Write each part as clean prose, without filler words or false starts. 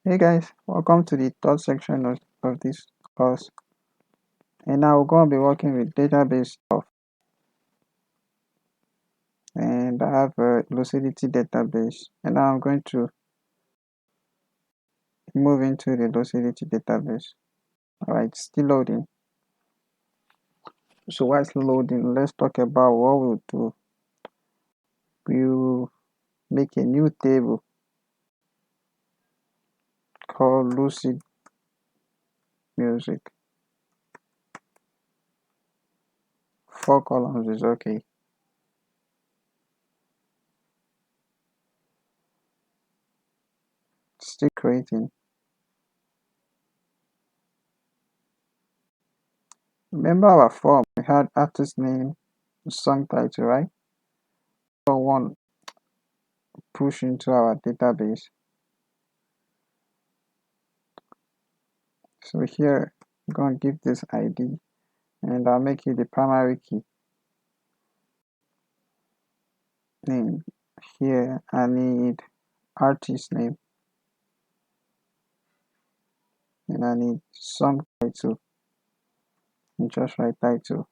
Hey guys, welcome to the third section of this course. And now we're going to be working with database stuff. And I have a Lucidity database. And now I'm going to move into the Lucidity database. Alright, still loading. So while it's loading, let's talk about what we'll do. We'll make a new table called Lucid Music. 4 columns is okay. Still creating. Remember our form, we had artist name, song title, right? So one push into our database. So here I'm going to give this ID and I'll make it the primary key. Name here I need artist name and I need song title and just write title.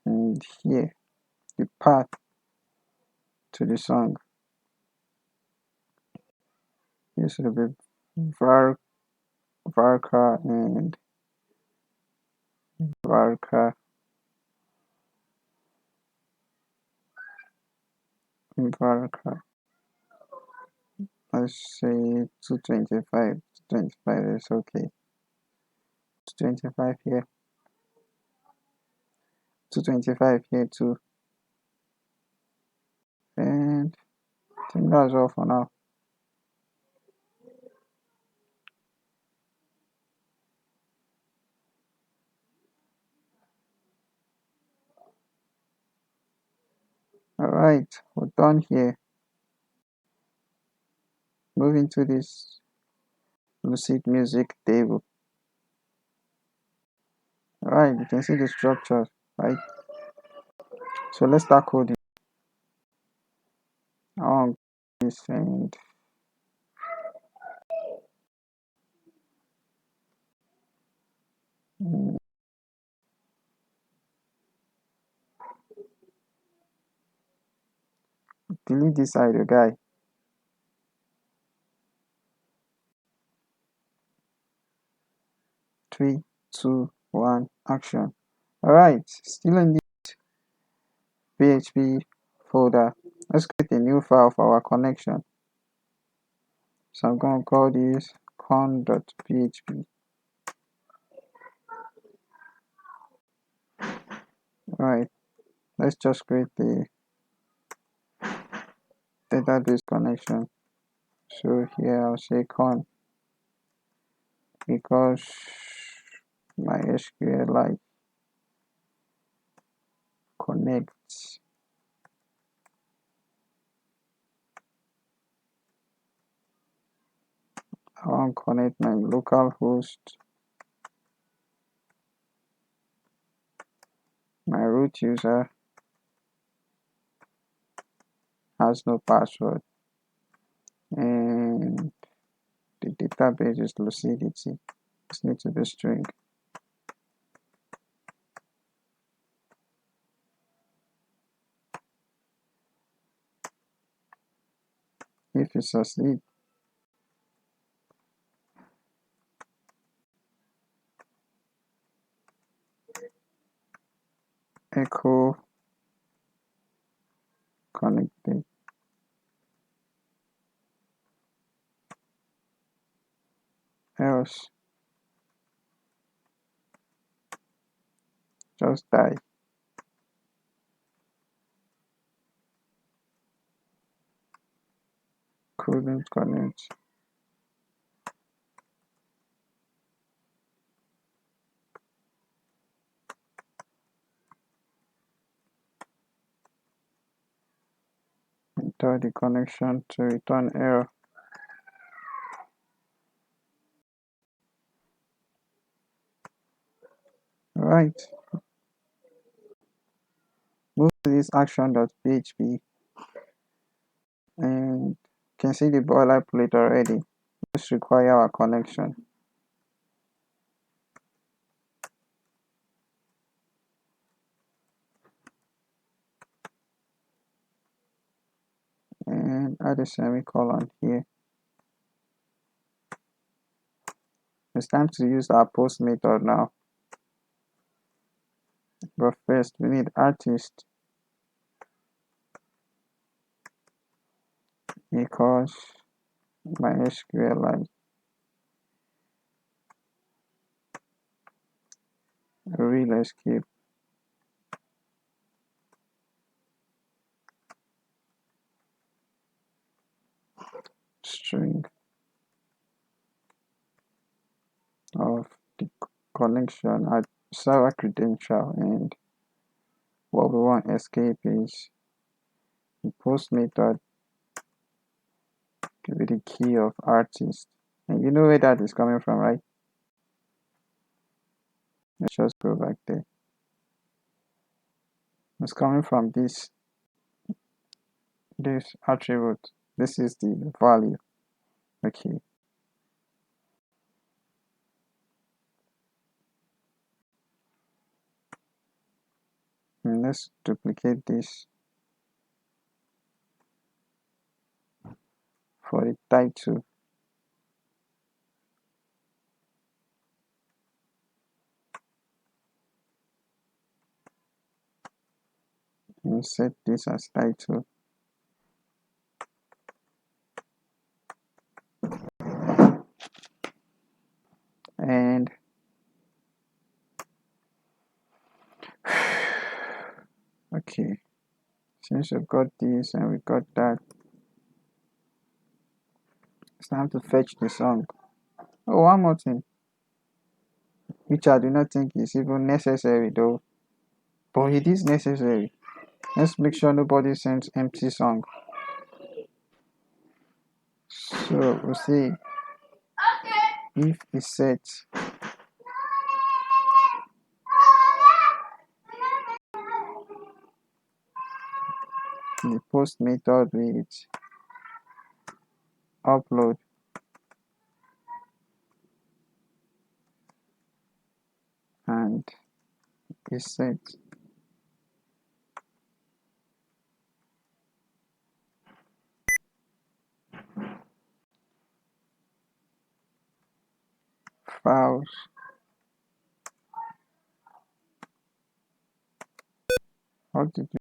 And here the path to the song. This will be varchar and varchar and varchar. Let's say 225. 225 is okay. 225 here. 225 here too. And I think that's all for now. Alright, we're done here. Moving to this Lucid Music table. Alright, you can see the structure, right? So let's start coding. This and delete this idle guy. 3, 2, 1, action. Alright, still in this PHP folder. Let's create a new file for our connection. So I'm going to call this con.php. Alright, let's just create the database connection. So here I'll say con because MySQL connect. I want to connect my local host, my root user has no password, and the database is Lucidity. This needs to be string. If you succeed, echo connected. Else, just die. Couldn't connect. Enter the connection to return error. Right. Move to this action.php and can see the boilerplate already. Just require our connection. And add a semicolon here. It's time to use our post method now. But first, we need artist equals MySQL real escape string of the connection at server credential, and what we want escape is the post method with the key of artist. And you know where that is coming from, right? Let's just go back there. It's coming from this attribute. This is the value. Okay. And let's duplicate this for the title. And set this as title. And okay, since we've got this and we got that, it's time to fetch the song. Oh, one more thing, which I do not think is even necessary though, but it is necessary. Let's make sure nobody sends empty song. So we'll see if it sets the post method with upload and is set files. How did you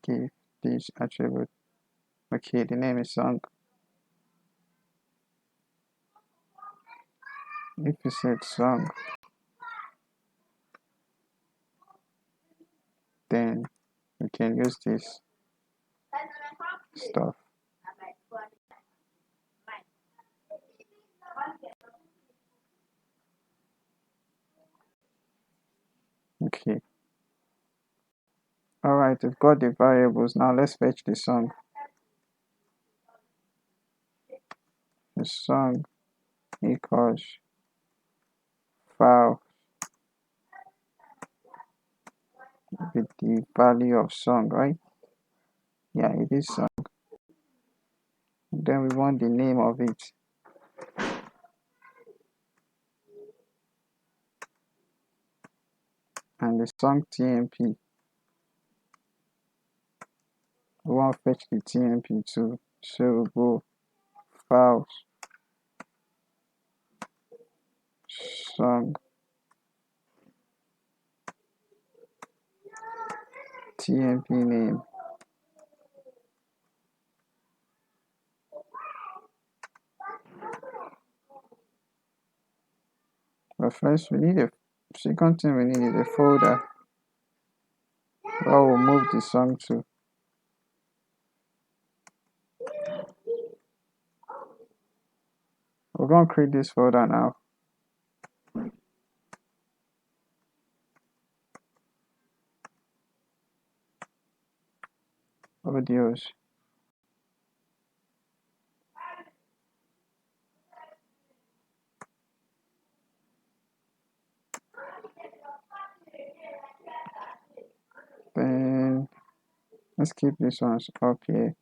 give this attribute? Okay, the name is song. If you set song, then we can use this stuff. Okay. Alright, we've got the variables. Now let's fetch the song. The song equals file with the value of song, right? Yeah, it is song. Then we want the name of it. And the song TMP. We want to fetch the TMP too. So we'll go files, song, TMP name. But first, we need a second thing we need is a folder where we'll move the song to. We're going to create this folder now. Audios. Then let's keep this one up here.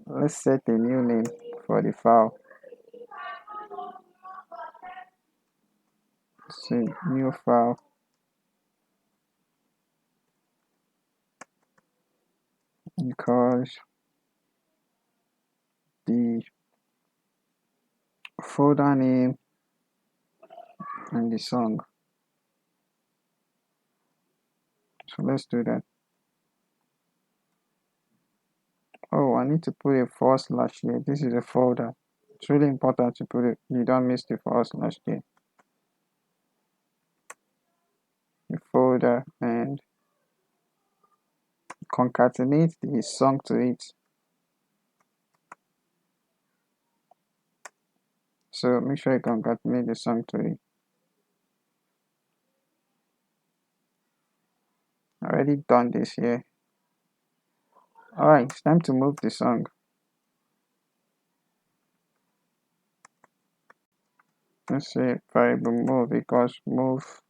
Let's set a new name for the file. So new file equals the folder name and the song. So let's do that. Oh, I need to put a forward slash here. This is a folder. It's really important to put it. You don't miss the forward slash here. The folder and concatenate the song to it. So make sure you concatenate the song to it. Already done this here. Alright, it's time to move the song. Let's say variable move because move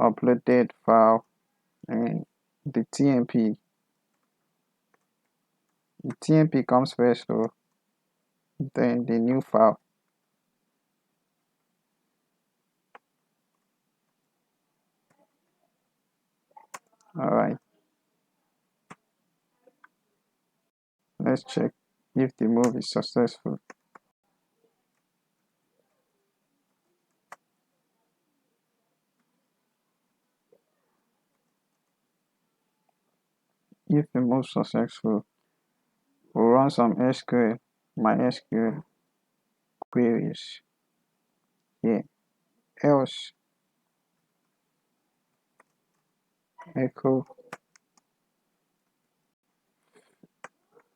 uploaded file and the TMP. The TMP comes first, so then the new file. Alright, let's check if the move is successful. If the move is successful, we'll run some SQL, MySQL queries here. Else, echo,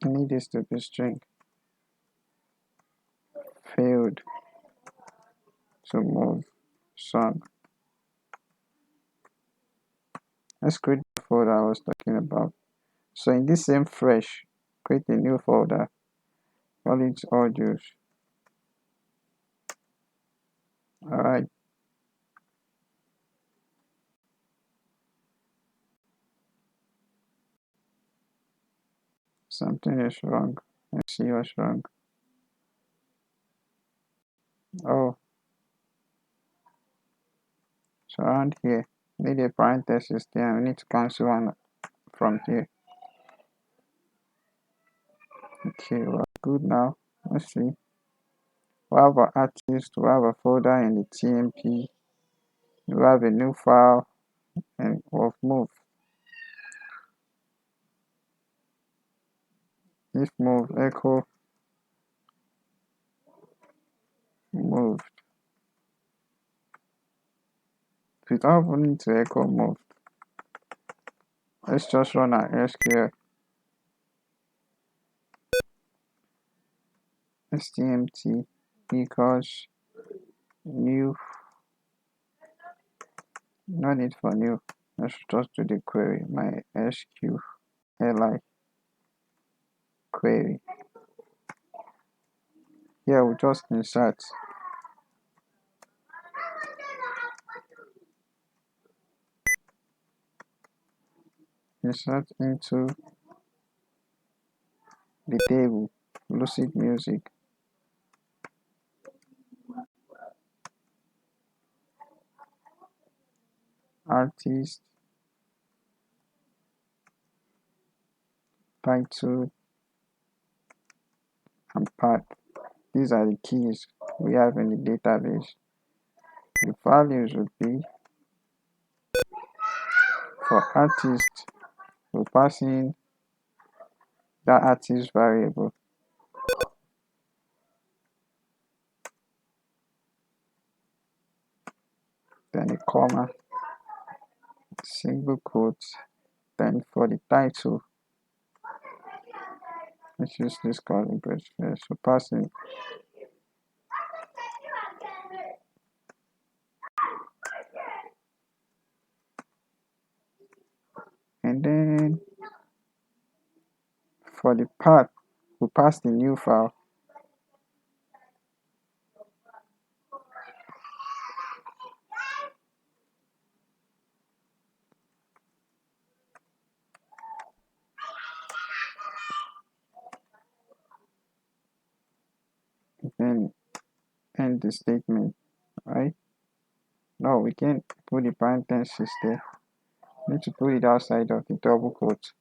I need this to be string, failed to move song. Let's create the folder I was talking about. So in this same fresh, create a new folder, call it audios. Alright. Something is wrong. Let's see what's wrong. Oh, so around here, need a parenthesis there. We need to cancel one from here. Okay, well, good now. Let's see. We have an artist, we have a folder in the TMP, we have a new file, and we've moved. If move echo moved. We don't even need to echo moved. Let's just run our SQL. STMT equals new. No need for new. Let's just do the query. MySQL query. Here we just insert. Insert into the table. Lucid music. Artist. Title. And path. These are the keys we have in the database. The values would be for artist, we'll pass in that artist variable. Then a comma, single quote. Then for the title, let's use this curly brace first. So pass in and then for the path, we pass the new file. then end the statement, right? No, we can't put the parentheses there. We need to put it outside of the double quote.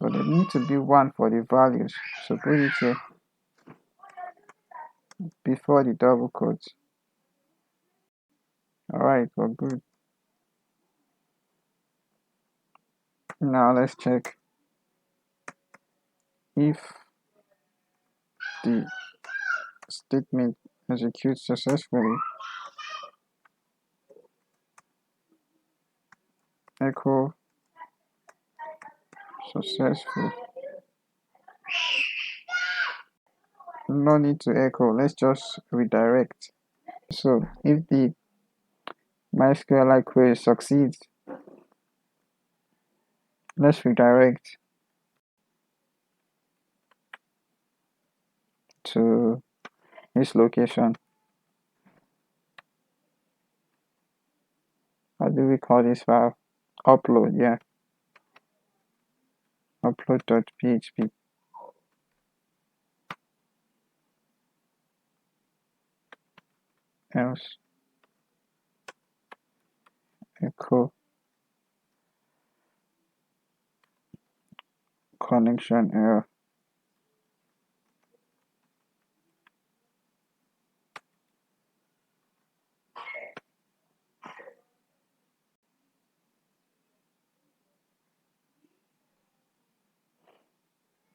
So there need to be one for the values. So put it here before the double quote. Alright, we're good. Now let's check if the statement executes successfully. Echo successful. No need to echo, let's just redirect. So if the MySQL query succeeds, let's redirect to this location. How do we call this file? Upload, yeah. Upload.php. Else echo connection error.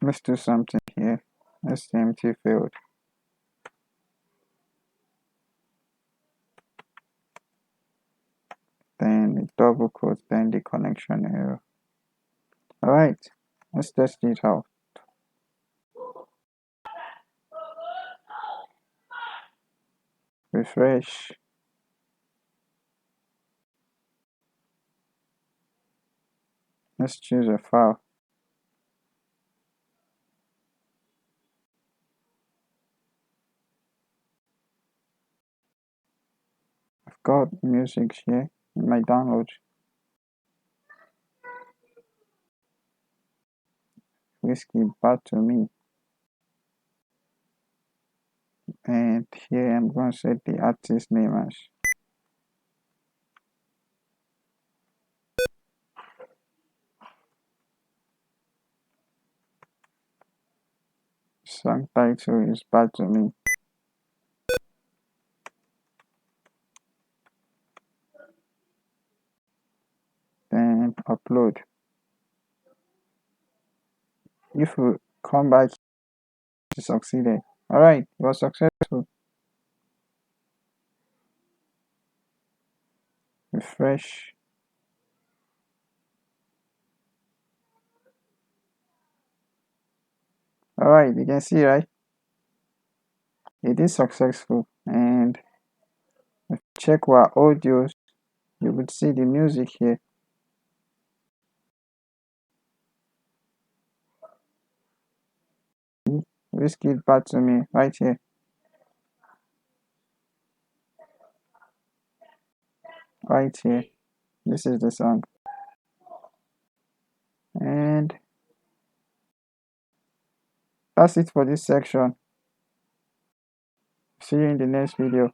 Let's do something here. STMT failed. Then the double quote, then the connection error. Alright, let's test it out. Refresh. Let's choose a file. I've got music here in my download. Whiskey back to me. And here I'm going to set the artist name as song title is back to me. Then upload. If we come back, it succeeded. Alright, it was successful. Refresh. Alright, you can see, right? It is successful. And if you check our audios, you would see the music here. Whiskey back to me right here. Right here. This is the song. And that's it for this section. See you in the next video.